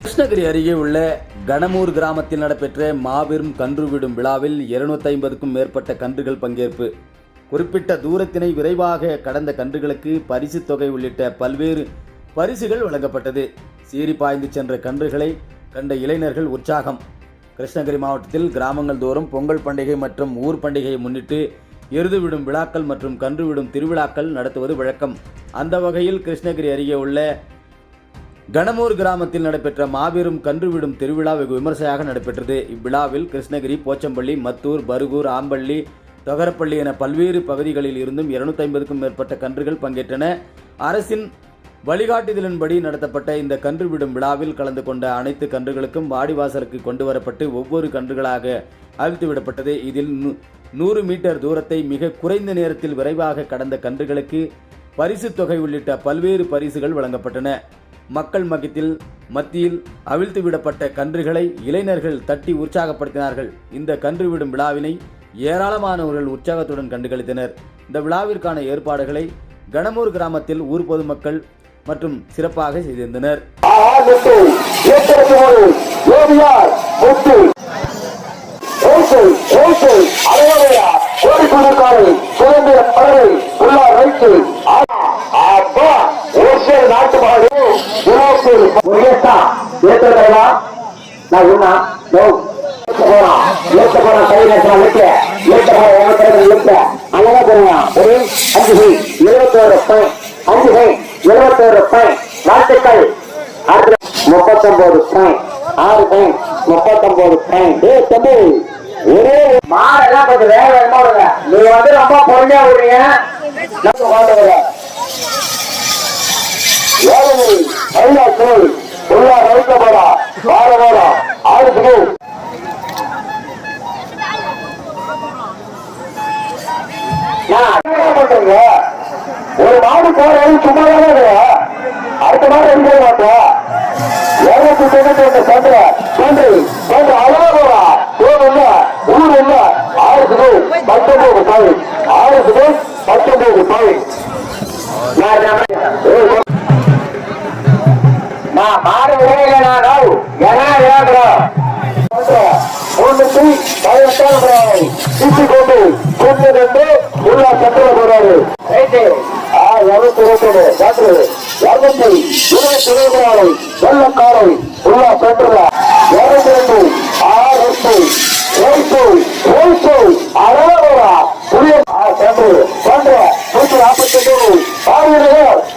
கிருஷ்ணகிரி அருகே உள்ள கணமூர் கிராமத்தில் நடைபெற்ற மாபெரும் கன்று விடும் விழாவில் 250க்கும் மேற்பட்ட கன்றுகள் பங்கேற்பு. குறிப்பிட்ட தூரத்தினை விரைவாக கடந்த கன்றுகளுக்கு பரிசு தொகை உள்ளிட்ட பல்வேறு பரிசுகள் வழங்கப்பட்டது. சீறி பாய்ந்து சென்ற கன்றுகளை கண்ட இளைஞர்கள் உற்சாகம். கிருஷ்ணகிரி மாவட்டத்தில் கிராமங்கள் தோறும் பொங்கல் பண்டிகை மற்றும் ஊர் பண்டிகையை முன்னிட்டு எருது விடும் விழாக்கள் மற்றும் கன்று விடும் திருவிழாக்கள் நடத்துவது வழக்கம். அந்த வகையில் கிருஷ்ணகிரி அருகே உள்ள கணமூர் கிராமத்தில் நடைபெற்ற மாபெரும் கன்று விடும் திருவிழா வெகு விமர்சையாக நடைபெற்றது. இவ்விழாவில் கிருஷ்ணகிரி, போச்சம்பள்ளி, மத்தூர், பருகூர், ஆம்பள்ளி, தொகரப்பள்ளி என பல்வேறு பகுதிகளில் இருந்தும் 250க்கும் மேற்பட்ட கன்றுகள் பங்கேற்றன. அரசின் வழிகாட்டுதலின்படி நடத்தப்பட்ட இந்த கன்று விடும் விழாவில் கலந்து கொண்ட அனைத்து கன்றுகளுக்கும் வாடிவாசலுக்கு கொண்டு வரப்பட்டு ஒவ்வொரு கன்றுகளாக அவிழ்த்து விடப்பட்டது. இதில் 100 மீட்டர் தூரத்தை மிக குறைந்த நேரத்தில் விரைவாக கடந்த கன்றுகளுக்கு பரிசு தொகை உள்ளிட்ட பல்வேறு பரிசுகள் வழங்கப்பட்டன. மக்கள் மத்தியில் அவிழ்த்து விடப்பட்ட கன்றுகளை இளைஞர்கள் தட்டி உற்சாகப்படுத்தினார்கள். இந்த கன்று விடும் விழாவினை ஏராளமானவர்கள் உற்சாகத்துடன் கண்டுகளித்தனர். இந்த விழாவிற்கான ஏற்பாடுகளை கணமூர் கிராமத்தில் ஊர் பொதுமக்கள் மற்றும் சிறப்பாக செய்திருந்தனர். வாழ்த்துக்கள். 39 ஒரே மாடெல்லாம் கொஞ்சம் வேக வேகமா விடுங்க. நீங்க வந்து ரொம்ப பொறுமையா விடுறீங்க. ஒரு மாடு போறது சும்மாதான் அடுத்த மாடு எடுக்க மாட்டோம். 291 சென்று அழகா ஊர் இல்ல 19 பாயிண்ட் 19 பாயிண்ட். நான் மாடு விடையில நான் ஏன்னா விளையாடுறோம். 3 உள்ள சட்டல போறாரு. 222 வெள்ளக்காரை உள்ள சென்றுல 22 அழகா புரிய சென்று 149 ஆர்வர்கள்